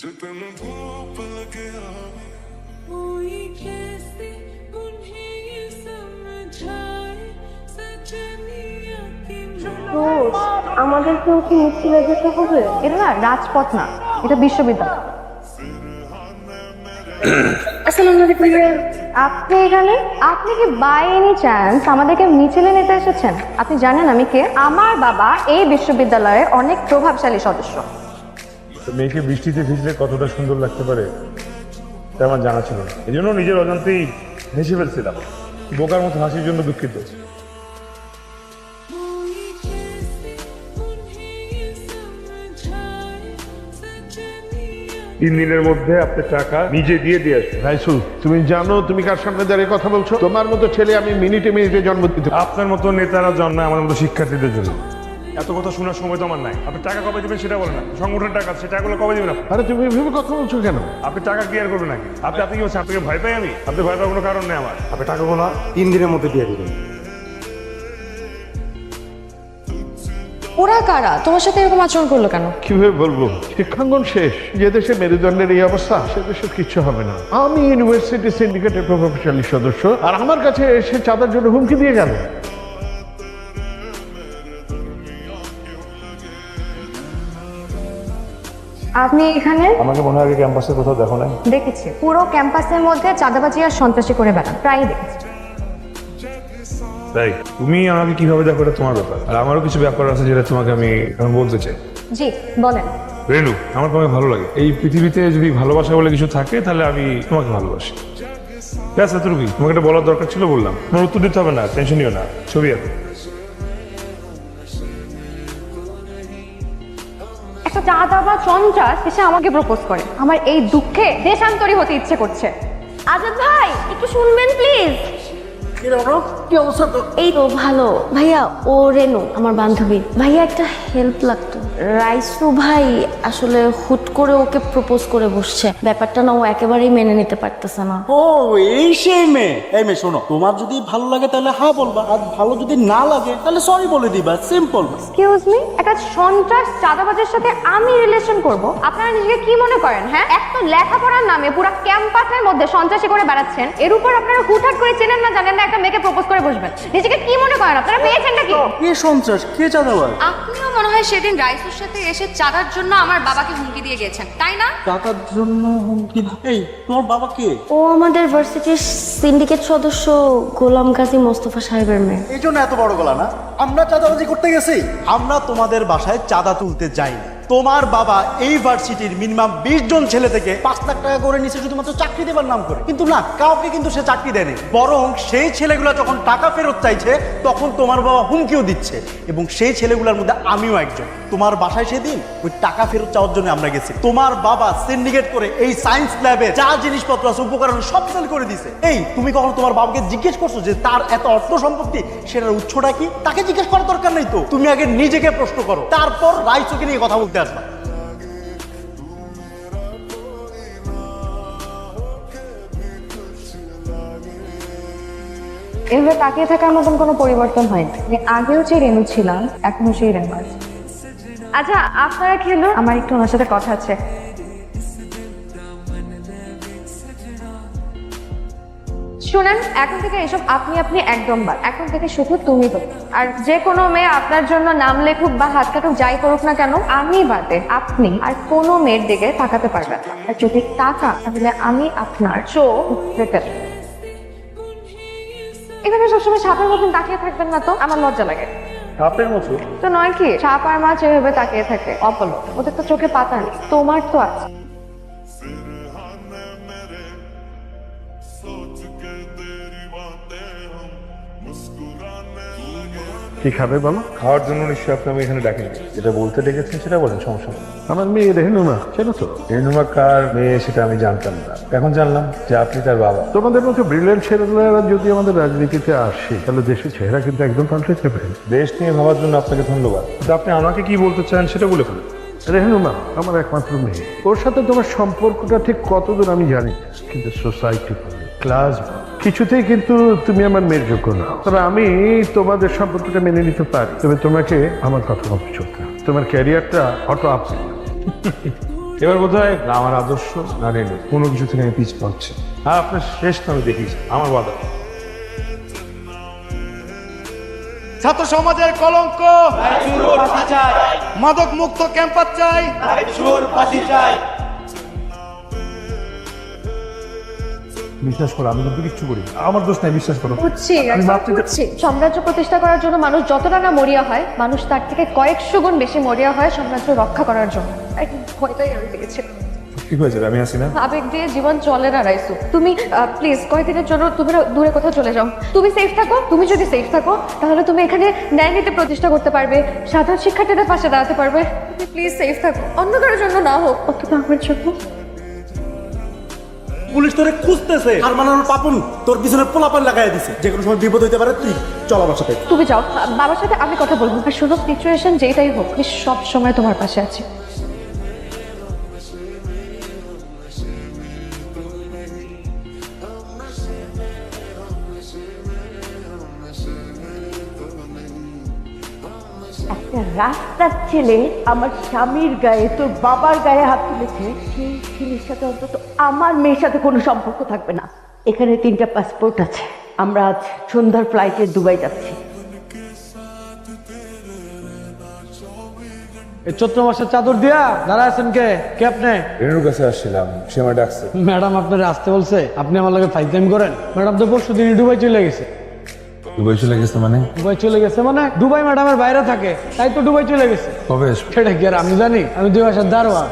जितने धूप लगे कोई कैसे उन्हें ये समझाए सजनिया की আমাদেরকেও কি মিছিলে যেতে হবে? এটা না রাজপথ না, এটা বিশ্ববিদ্যালয়। আসসালামু আলাইকুম ভাইয়া। আপনি এখানে, আপনি কি বাই এনি চান্স আমাদেরকে মিছিলে নিতে এসেছেন? আপনি জানেন আমি কে? আমার বাবা এই বিশ্ববিদ্যালয়ের অনেক প্রভাবশালী সদস্য। মেয়েকে বৃষ্টিতে ভিজলে কতটা সুন্দর লাগতে পারে তা আমার জানা ছিল না, এই জন্য নিজের অজান্তেই হেসে ফেলছিলাম। বোকার মতো হাসির জন্য দুঃখিত। कोई कैसे उन्हें ये समझाए सजनिया 3 দিনের মধ্যে আপনার টাকা নিজে দিয়ে আসবে। রাইসুল, তুমি জানো তুমি কার সামনে দাঁড়িয়ে কথা বলছো? তোমার মতো ছেলে আমি মিনিটে মিনিটে জন্ম দিতে। আপনার মতো নেতারা জন্মায় আমার মতো শিক্ষার্থীদের জন্য। এত কথা শোনার সময় তো আমার নাই। আপনি টাকা কবে দেবেন সেটা বলেন না, সংগঠনের টাকা, সে টাকাগুলো কবে দেবেন আপনি? আরে তুমি এভাবে কথা বলছো কেন? আপনি টাকা ক্লিয়ার করবেন নাকি? আপনি কি বলছেন? আপনাকে ভয় পাই আমি? আপনি ভয় পাওয়ার কোনো কারণ নেই আমার। আপনি টাকাগুলো 3 দিনের মধ্যে দিয়ে দিবেন। ওরা কারা? তোমার সাথে এরকম আচরণ করলো কেন? কিভাবে বলবো, শিক্ষাঙ্গন শেষ। যে দেশে মেরুদণ্ডের এই অবস্থা, সে দেশে কিচ্ছু হবে না। আমি ইউনিভার্সিটি সিন্ডিকেটের প্রভাবশালী সদস্য, আর আমার কাছে এসে চাঁদার জন্য হুমকি দিয়ে গেল। আপনি এখানে? আমাকে মনে হয় ক্যাম্পাসে কোথাও দেখো নাই। দেখেছি, পুরো ক্যাম্পাসের মধ্যে চাঁদাবাজি আর সন্ত্রাসী করে বেড়ান, প্রায়ই দেখেছি। তাই তুমি আমাকে কিভাবে দেখো এটা তোমার ব্যাপার, আর আমারও কিছু ব্যাপার আছে যেটা তোমাকে আমি এখন বলতে চাই। জি বলেন। রেনু, আমার তোমাকে ভালো লাগে। এই পৃথিবীতে যদি ভালোবাসা বলে কিছু থাকে তাহলে আমি তোমাকে ভালোবাসি। ব্যাস এতটুকুই। তোমাকে এটা বলার দরকার ছিল, বললাম। তোমার উত্তর দিতে হবে না, টেনশন নিও না। ছবি আছে। একটা চাঁদাবাজ সন্ত্রাস এসে আমাকে প্রপোজ করে। আমার এই দুঃখে দেশান্তরী হতে ইচ্ছে করছে। আজাদ ভাই একটু শুনবেন প্লিজ। এই তো ভালো ভাইয়া। ও রেনু আমার বান্ধবী। ভাইয়া একটা হেল্প লাগতো। রাইসু ভাই আসলে হুট করে ওকে প্রপোজ করে বসছে। ব্যাপারটা না ও একেবারেই মেনে নিতে পারতেছে না। ও এই সেই মেয়ে। এই মেয়ে শোনো, তোমার যদি ভালো লাগে তাহলে হ্যাঁ বলবা, আর ভালো যদি না লাগে তাহলে সরি বলে দিবা, সিম্পল। এক্সকিউজ মি, একটা সন্ত্রাস চাঁদাবাজের সাথে আমি রিলেশন করব? আপনারা নিজেকে কি মনে করেন? হ্যাঁ, এক তো লেখাপড়ার নামে পুরো ক্যাম্পাসের মধ্যে সন্ত্রাসী করে বেড়াচ্ছেন, এর উপর আপনারা হুটহাট করে চেনেন না জানেন না একটা মেয়েকে প্রপোজ করে বসবেন। নিজেকে কি মনে করেন আপনারা? পেয়েছেনটা কি? কে সন্ত্রাস, কে চাঁদাবাজ? আপনিও মনে হয় সেদিন রাইসুর সাথে এসে চাঁদার জন্য আমার বাবাকে হুমকি দিয়ে গেছেন, তাই না? টাকার জন্য হুমকি? এই তোমার বাবা কে? ও আমাদের ভার্সিটির সিন্ডিকেট সদস্য গোলাম গাজী মোস্তফা সাহেবের মেয়ে। এই জন্য এত বড় গলা না? আমরা চাঁদাবাজি করতে গেছি? আমরা তোমাদের বাসায় চাঁদা তুলতে যাইনি। তোমার বাবা এই ভার্সিটির মিনিমাম 20 জন ছেলে থেকে 5 লাখ টাকা করে নিচে শুধুমাত্র চাকরি দেবার নাম করে। কিন্তু না, কাউকে কিন্তু সে চাকরি দেয়নি। বরং সেই ছেলেগুলো যখন টাকা ফেরত চাইছে তখন তোমার বাবা হুমকিও দিচ্ছে, এবং সেই ছেলেগুলোর মধ্যে আমিও একজন। তোমার বাসায় সেদিন ওই টাকা ফেরত চাওয়ার জন্য আমরা গেছি। তোমার বাবা সিন্ডিকেট করে এই সায়েন্স ল্যাবে যা জিনিসপত্র আছে, উপকরণ সব সেল করে দিছে। এই তুমি কখনো তোমার বাবাকে জিজ্ঞেস করছো যে তার এত অর্থ সম্পত্তি সেটার উৎসটা কি? তাকে জিজ্ঞেস করার দরকার নেই তো। তুমি আগে নিজেকে প্রশ্ন করো, তারপর রাইসুকে নিয়ে কথা বলতে আসবা। এভাবে তাকিয়ে থাকার মতন কোনো পরিবর্তন হয়নি। আমি আগেও যে রেনু ছিলাম এখনো সেই রেনু আছি। আচ্ছা আপনারা খেলো, আমার একটু ওনার সাথে কথা আছে। শুনেন, এখন থেকে এসব আপনি আপনি একদম বাদ। এখন থেকে শুধু তুমি তো। আর যে কোনো মেয়ে আপনার জন্য নাম লেখুক বা হাত কাটুক, যাই করুক না কেন, আমি বাদে আপনি আর কোনো মেয়ের দিকে তাকাতে পারবেন না। আর যদি তাকা তাহলে আমি আপনার চোখ রেখে দেব। এভাবে সবসময় সাপের মতন তাকিয়ে থাকবেন না তো, আমার লজ্জা লাগে। সাপের মতো তো নয় কি, সাপ আর মাছ এভাবে তাকিয়ে থাকে অপলক, ওদের তো চোখে পাতা নেই, তোমার তো আছে। सोच के तेरी बातें हम मुस्कुराने लगे। কি খাবে বলো? খাওয়ার জন্য নিশ্চয়ই আপনি আমি এখানে ডাকেন, যেটা বলতে ডেকেছেন সেটা বলেন, সমস্যা নেই। আমার মেয়ে রেনু না, চেনো তো? রেনুমা কার মেয়ে সেটা আমি জানতাম না, এখন জানলাম যে আপনি তার বাবা। তোমাদের মতো ব্রিলিয়ান্ট ছেলেরা যদি আমাদের রাজনীতিতে আসে তাহলে দেশের চেহারা কিন্তু একদম পাল্টে যাবে। দেশ নিয়ে ভাবার জন্য আপনাকে ধন্যবাদ, কিন্তু আপনি আমাকে কি বলতে চান সেটা বলে ফেলুন। রেনু না আমার একমাত্র মেয়ে। ওর সাথে তোমার সম্পর্কটা ঠিক কতদূর আমি জানি না, কিন্তু সোসাইটি ক্লাস কিছুতেই কিন্তু তুমি আমার মেয়ের যোগ্য না। তবে আমি তোমাদের সম্পর্কটা মেনে নিতে পারি, তবে তোমাকে আমার কথা মতো চলতে হবে। তোমার ক্যারিয়ারটা অটো আপ এবার বোধ হয় না আমার আদর্শ না রেনু কোনো কিছু থেকে আমি পিছ পাচ্ছি। আর আপনার শেষ তো আমি দেখিয়েছি আমার বাধা। ছাত্র সমাজের কলঙ্ক মাদক মুক্ত ক্যাম্পাস চাই। বিশ্বাস করো আমি কিন্তু কিচ্ছু করি না। আমার দোষ নাই, বিশ্বাস করো। বুঝছি আমি ভাবতে বুঝছি সাম্রাজ্য প্রতিষ্ঠা করার জন্য মানুষ যতটা না মরিয়া হয়, মানুষ তার থেকে কয়েকশো গুণ বেশি মরিয়া হয় সাম্রাজ্য রক্ষা করার জন্য। একদম ভয়টাই আমি পেয়েছিলাম। ঠিক হয়ে যাবে, আমি আসি না। আবেগ দিয়ে জীবন চলে না রাইসু। তুমি প্লিজ কয়েকদিনের জন্য তুমি না দূরে কোথাও চলে যাও। তুমি সেফ থাকো। তুমি যদি সেফ থাকো তাহলে তুমি এখানে ন্যায় নীতি প্রতিষ্ঠা করতে পারবে, সাধারণ শিক্ষার্থীদের পাশে দাঁড়াতে পারবে। তুমি প্লিজ সেফ থাকো, অন্য কারোর জন্য না হোক, অন্তত আমার জন্য। পুলিশ তোরে খুঁজতেছে, আর মানানোর পাপন তোর পিছনে পোলাপান লাগাই দিছে, যে কোনো সময় বিপদ হইতে পারে। তুই চল আমার সাথে। তুমি যাও, বাবার সাথে আমি কথা বলবো। আর শুনো, সিচুয়েশন যেটাই হোক আমি সব সময় তোমার পাশে আছি। একটা রাস্তার ছেলে আমার স্বামীর গায়ে, তোর বাবার গায়ে হাত তুলেছে, সেই ছেলের সাথে অন্তত আমার মেয়ের সাথে কোনো সম্পর্ক থাকবে না। এখানে 3টা পাসপোর্ট আছে, আমরা আজ সন্ধ্যার ফ্লাইটে দুবাই যাচ্ছি। এই চৈত্র মাসের চাদর দিয়া দাঁড়া আছেন কে কে আপনি? রেনুর কাছে আসছিলাম, সে আমার ডাকছে। ম্যাডাম আপনার আসতে বলছে, আপনি আমার লাগে ফাইজলাম করেন। ম্যাডাম তো পরশু দিনই দুবাই চলে গেছে। দুবাই চলে গেছে মানে? দুবাই চলে গেছে মানে দুবাই ম্যাডামের বাইরে থাকে, তাই তো দুবাই চলে গেছে। কবে আসবে? সেটা কি আর আমি জানি? আমি 2 মাসের দারোয়ান।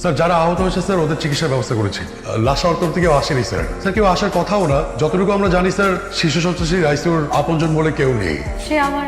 স্যার যারা আহত হয়েছে স্যার ওদের চিকিৎসার ব্যবস্থা করেছি। লাশ হওয়ার তরফ থেকে কেউ আসেনি স্যার। স্যার কেউ আসার কথাও না, যতটুকু আমরা জানি স্যার শিশু সন্ত্রাসী রাইসুর আপনজন বলে কেউ নেই। সে আমার